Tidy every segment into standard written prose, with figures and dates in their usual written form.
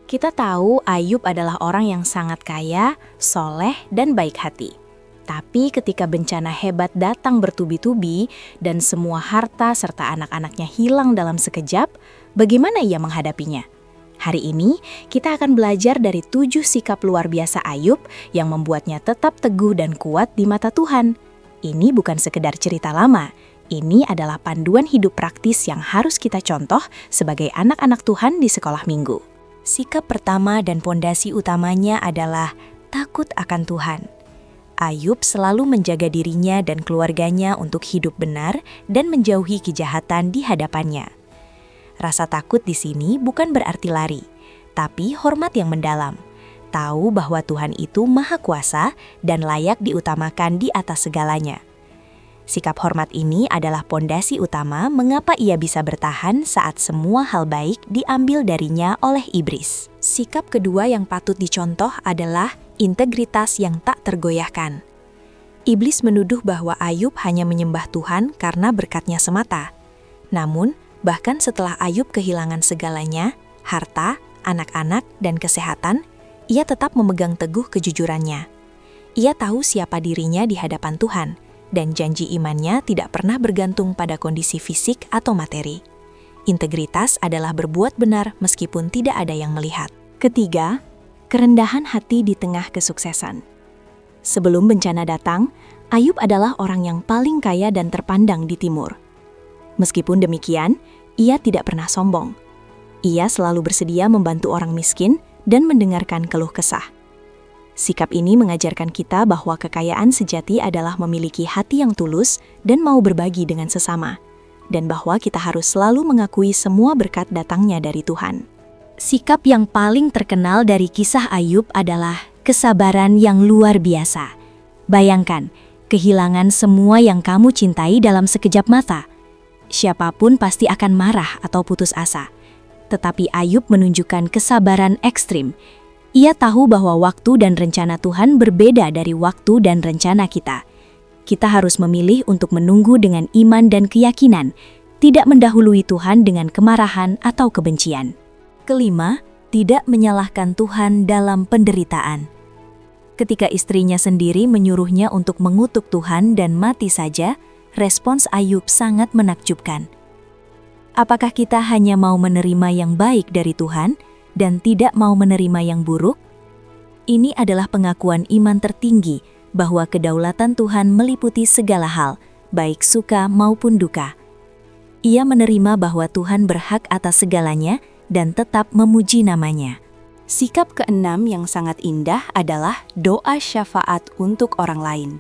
Kita tahu Ayub adalah orang yang sangat kaya, soleh, dan baik hati. Tapi ketika bencana hebat datang bertubi-tubi dan semua harta serta anak-anaknya hilang dalam sekejap, bagaimana ia menghadapinya? Hari ini kita akan belajar dari 7 sikap luar biasa Ayub yang membuatnya tetap teguh dan kuat di mata Tuhan. Ini bukan sekedar cerita lama, ini adalah panduan hidup praktis yang harus kita contoh sebagai anak-anak Tuhan di sekolah minggu. Sikap pertama dan pondasi utamanya adalah takut akan Tuhan. Ayub selalu menjaga dirinya dan keluarganya untuk hidup benar dan menjauhi kejahatan di hadapannya. Rasa takut di sini bukan berarti lari, tapi hormat yang mendalam. Tahu bahwa Tuhan itu maha kuasa dan layak diutamakan di atas segalanya. Sikap hormat ini adalah pondasi utama mengapa ia bisa bertahan saat semua hal baik diambil darinya oleh iblis. Sikap kedua yang patut dicontoh adalah integritas yang tak tergoyahkan. Iblis menuduh bahwa Ayub hanya menyembah Tuhan karena berkatnya semata. Namun, bahkan setelah Ayub kehilangan segalanya, harta, anak-anak, dan kesehatan, ia tetap memegang teguh kejujurannya. Ia tahu siapa dirinya di hadapan Tuhan, dan janji imannya tidak pernah bergantung pada kondisi fisik atau materi. Integritas adalah berbuat benar meskipun tidak ada yang melihat. Ketiga, kerendahan hati di tengah kesuksesan. Sebelum bencana datang, Ayub adalah orang yang paling kaya dan terpandang di timur. Meskipun demikian, ia tidak pernah sombong. Ia selalu bersedia membantu orang miskin dan mendengarkan keluh kesah. Sikap ini mengajarkan kita bahwa kekayaan sejati adalah memiliki hati yang tulus dan mau berbagi dengan sesama, dan bahwa kita harus selalu mengakui semua berkat datangnya dari Tuhan. Sikap yang paling terkenal dari kisah Ayub adalah kesabaran yang luar biasa. Bayangkan, kehilangan semua yang kamu cintai dalam sekejap mata. Siapapun pasti akan marah atau putus asa. Tetapi Ayub menunjukkan kesabaran ekstrim. Ia tahu bahwa waktu dan rencana Tuhan berbeda dari waktu dan rencana kita. Kita harus memilih untuk menunggu dengan iman dan keyakinan, tidak mendahului Tuhan dengan kemarahan atau kebencian. Kelima, tidak menyalahkan Tuhan dalam penderitaan. Ketika istrinya sendiri menyuruhnya untuk mengutuk Tuhan dan mati saja, respons Ayub sangat menakjubkan. Apakah kita hanya mau menerima yang baik dari Tuhan dan tidak mau menerima yang buruk? Ini adalah pengakuan iman tertinggi bahwa kedaulatan Tuhan meliputi segala hal, baik suka maupun duka. Ia menerima bahwa Tuhan berhak atas segalanya dan tetap memuji namanya. Sikap keenam yang sangat indah adalah doa syafaat untuk orang lain.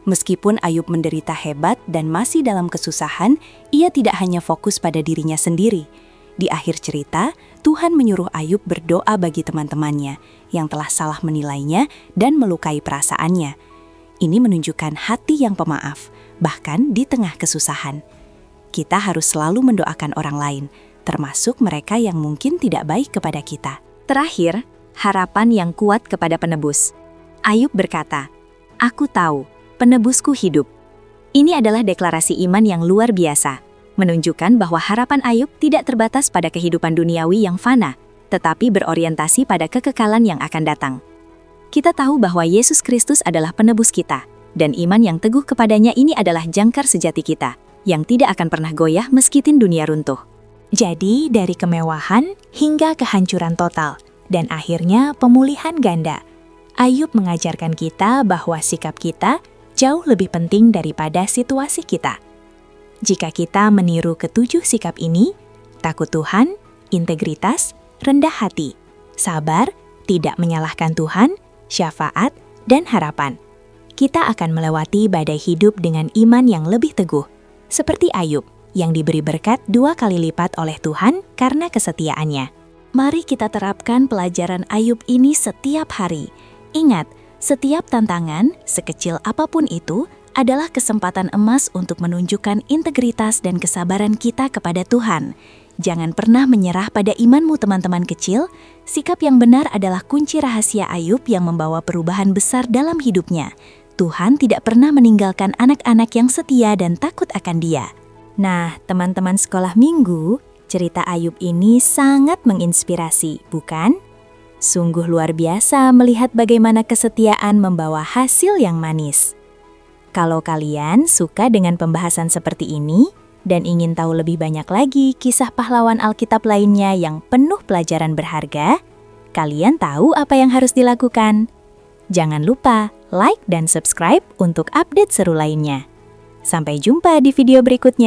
Meskipun Ayub menderita hebat dan masih dalam kesusahan, ia tidak hanya fokus pada dirinya sendiri. Di akhir cerita, Tuhan menyuruh Ayub berdoa bagi teman-temannya yang telah salah menilainya dan melukai perasaannya. Ini menunjukkan hati yang pemaaf, bahkan di tengah kesusahan. Kita harus selalu mendoakan orang lain, termasuk mereka yang mungkin tidak baik kepada kita. Terakhir, harapan yang kuat kepada penebus. Ayub berkata, "Aku tahu, penebusku hidup." Ini adalah deklarasi iman yang luar biasa, menunjukkan bahwa harapan Ayub tidak terbatas pada kehidupan duniawi yang fana, tetapi berorientasi pada kekekalan yang akan datang. Kita tahu bahwa Yesus Kristus adalah penebus kita, dan iman yang teguh kepadanya ini adalah jangkar sejati kita, yang tidak akan pernah goyah meskitin dunia runtuh. Jadi, dari kemewahan hingga kehancuran total, dan akhirnya pemulihan ganda, Ayub mengajarkan kita bahwa sikap kita jauh lebih penting daripada situasi kita. Jika kita meniru ketujuh sikap ini, takut Tuhan, integritas, rendah hati, sabar, tidak menyalahkan Tuhan, syafaat, dan harapan, kita akan melewati badai hidup dengan iman yang lebih teguh, seperti Ayub yang diberi berkat 2 kali lipat oleh Tuhan karena kesetiaannya. Mari kita terapkan pelajaran Ayub ini setiap hari. Ingat, setiap tantangan, sekecil apapun itu, adalah kesempatan emas untuk menunjukkan integritas dan kesabaran kita kepada Tuhan. Jangan pernah menyerah pada imanmu, teman-teman kecil. Sikap yang benar adalah kunci rahasia Ayub yang membawa perubahan besar dalam hidupnya. Tuhan tidak pernah meninggalkan anak-anak yang setia dan takut akan Dia. Nah, teman-teman sekolah minggu, cerita Ayub ini sangat menginspirasi, bukan? Sungguh luar biasa melihat bagaimana kesetiaan membawa hasil yang manis. Kalau kalian suka dengan pembahasan seperti ini dan ingin tahu lebih banyak lagi kisah pahlawan Alkitab lainnya yang penuh pelajaran berharga, kalian tahu apa yang harus dilakukan. Jangan lupa like dan subscribe untuk update seru lainnya. Sampai jumpa di video berikutnya.